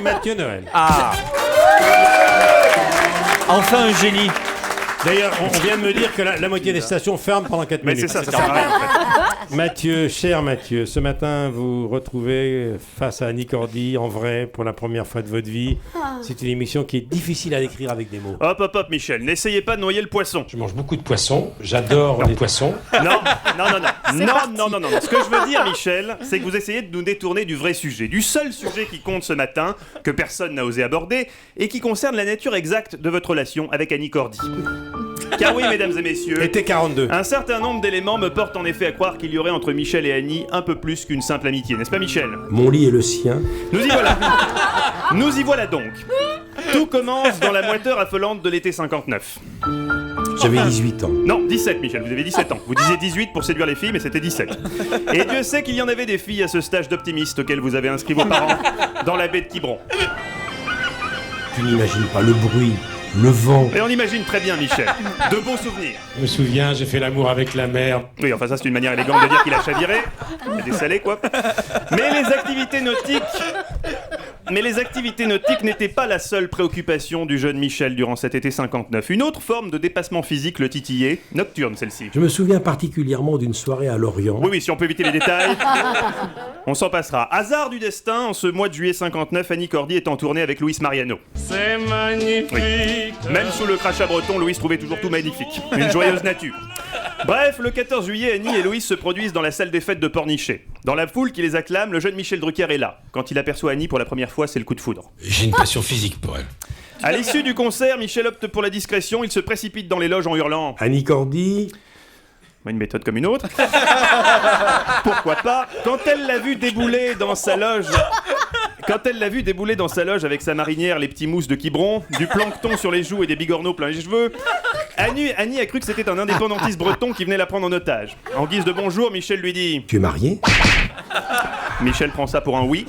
Mathieu Noël. Ah. Enfin un génie. D'ailleurs, on vient de me dire que la moitié des stations ferment pendant 4 minutes. Mais c'est ça sert à rien en fait. Mathieu, cher Mathieu, ce matin, vous retrouvez face à Annie Cordy, en vrai, pour la première fois de votre vie. C'est une émission qui est difficile à décrire avec des mots. Hop, Michel, n'essayez pas de noyer le poisson. Je mange beaucoup de poissons, j'adore les poissons. Non. Ce que je veux dire, Michel, c'est que vous essayez de nous détourner du vrai sujet, du seul sujet qui compte ce matin, que personne n'a osé aborder, et qui concerne la nature exacte de votre relation avec Annie Cordy. Car oui, mesdames et messieurs, Été 42. un certain nombre d'éléments me portent en effet à croire qu'il y aurait entre Michel et Annie un peu plus qu'une simple amitié, n'est-ce pas Michel ? Mon lit est le sien. Nous y voilà donc. Tout commence dans la moiteur affolante de l'été 59. J'avais 18 ans. Non, 17 Michel, vous avez 17 ans. Vous disiez 18 pour séduire les filles, mais c'était 17. Et Dieu sait qu'il y en avait des filles à ce stage d'optimiste auquel vous avez inscrit vos parents dans la baie de Quiberon. Tu n'imagines pas le bruit, le vent. Et on imagine très bien Michel. De beaux souvenirs. Je me souviens, j'ai fait l'amour avec la mer. Oui, enfin ça c'est une manière élégante de dire qu'il a chaviré. Il y a des salés quoi. Mais les activités nautiques n'étaient pas la seule préoccupation du jeune Michel durant cet été 59. Une autre forme de dépassement physique le titillait, nocturne celle-ci. Je me souviens particulièrement d'une soirée à Lorient. Oui, si on peut éviter les détails, on s'en passera. Hasard du destin, en ce mois de juillet 59, Annie Cordy est en tournée avec Luis Mariano. C'est magnifique. Oui. Même sous le crachat breton, Louis trouvait toujours tout magnifique. Une joyeuse nature. Bref, le 14 juillet, Annie et Louis se produisent dans la salle des fêtes de Pornichet. Dans la foule qui les acclame, le jeune Michel Drucker est là. Quand il aperçoit Annie pour la première fois, c'est le coup de foudre. J'ai une passion physique pour elle. À l'issue du concert, Michel opte pour la discrétion, il se précipite dans les loges en hurlant Annie Cordy. une méthode comme une autre. Pourquoi pas ? Quand elle l'a vu débouler dans sa loge avec sa marinière, les petits mousses de Quiberon, du plancton sur les joues et des bigorneaux plein les cheveux, Annie a cru que c'était un indépendantiste breton qui venait la prendre en otage. En guise de bonjour, Michel lui dit Tu es marié ? Michel prend ça pour un oui.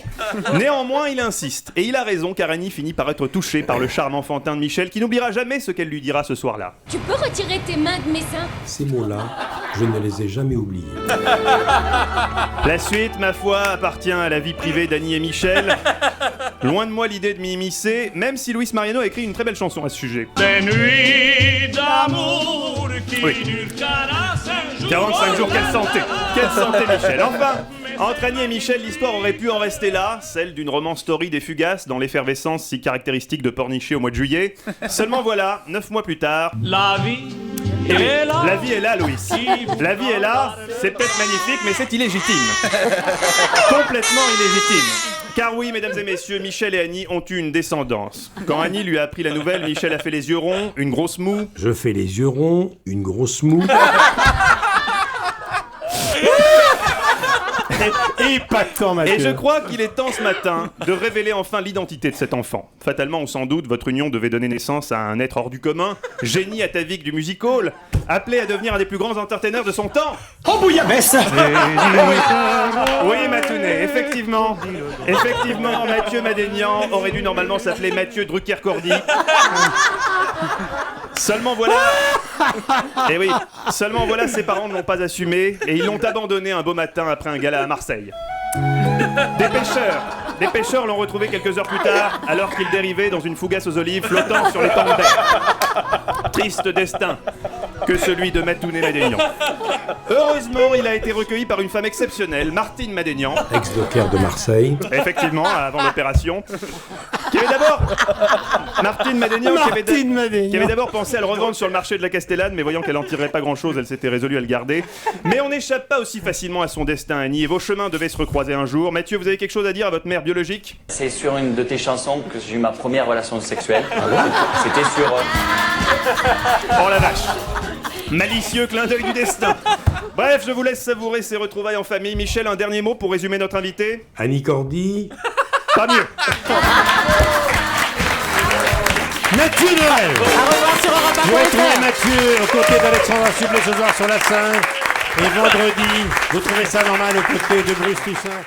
Néanmoins, il insiste. Et il a raison, car Annie finit par être touchée par le charme enfantin de Michel, qui n'oubliera jamais ce qu'elle lui dira ce soir-là. Tu peux retirer tes mains de mes seins ? Ces mots-là, je ne les ai jamais oubliés. La suite, ma foi, appartient à la vie privée d'Annie et Michel. Loin de moi l'idée de m'immiscer, même si Luis Mariano a écrit une très belle chanson à ce sujet. Des nuits d'amour qui Oui. durent 45 jours. 45 jours, quelle santé Michel. Enfin, entre Annie et Michel, l'histoire aurait pu en rester là, celle d'une romance torride et fugace dans l'effervescence si caractéristique de Pornichet au mois de juillet. Seulement voilà, 9 mois plus tard... La vie Et oui, est là. la vie est là, Louis. La vie est là, c'est peut-être magnifique, mais c'est illégitime. Complètement illégitime. Car oui, mesdames et messieurs, Michel et Annie ont eu une descendance. Quand Annie lui a appris la nouvelle, Michel a fait les yeux ronds, une grosse moue. Je fais les yeux ronds, une grosse moue. Épatant, Mathieu. Et je crois qu'il est temps ce matin de révéler enfin l'identité de cet enfant. Fatalement ou sans doute, votre union devait donner naissance à un être hors du commun, génie atavique du music hall, appelé à devenir un des plus grands entertainers de son temps. Oh bouillabaisse. Oui, Matounet, effectivement, Mathieu Madénian aurait dû normalement s'appeler Mathieu Drucker Cordy. Seulement voilà, ses parents ne l'ont pas assumé et ils l'ont abandonné un beau matin après un gala à Marseille. Des pêcheurs l'ont retrouvé quelques heures plus tard, alors qu'il dérivait dans une fougasse aux olives flottant sur les pans de mer. Triste destin que celui de Matounet Madénian. Heureusement, il a été recueilli par une femme exceptionnelle, Martine Madénian. Ex-docker de Marseille. Effectivement, avant l'opération. Qui avait d'abord... Martine Madénian, qui avait d'abord pensé à le revendre sur le marché de la Castellane, mais voyant qu'elle en tirerait pas grand-chose, elle s'était résolue à le garder. Mais on n'échappe pas aussi facilement à son destin, Annie, et vos chemins devaient se recroiser un jour. Mathieu, vous avez quelque chose à dire à votre mère biologique ? C'est sur une de tes chansons que j'ai eu ma première relation sexuelle. C'était sur... Oh la vache! Malicieux clin d'œil du destin. Bref, je vous laisse savourer ces retrouvailles en famille. Michel, un dernier mot pour résumer notre invité ? Annie Cordy. Pas mieux. Mathieu Noël. À revoir sur Europe 1. Vous retrouvez Mathieu aux côtés d'Alexandra Sublet ce soir sur la scène. Et vendredi, vous trouvez ça normal aux côtés de Bruce Toussaint.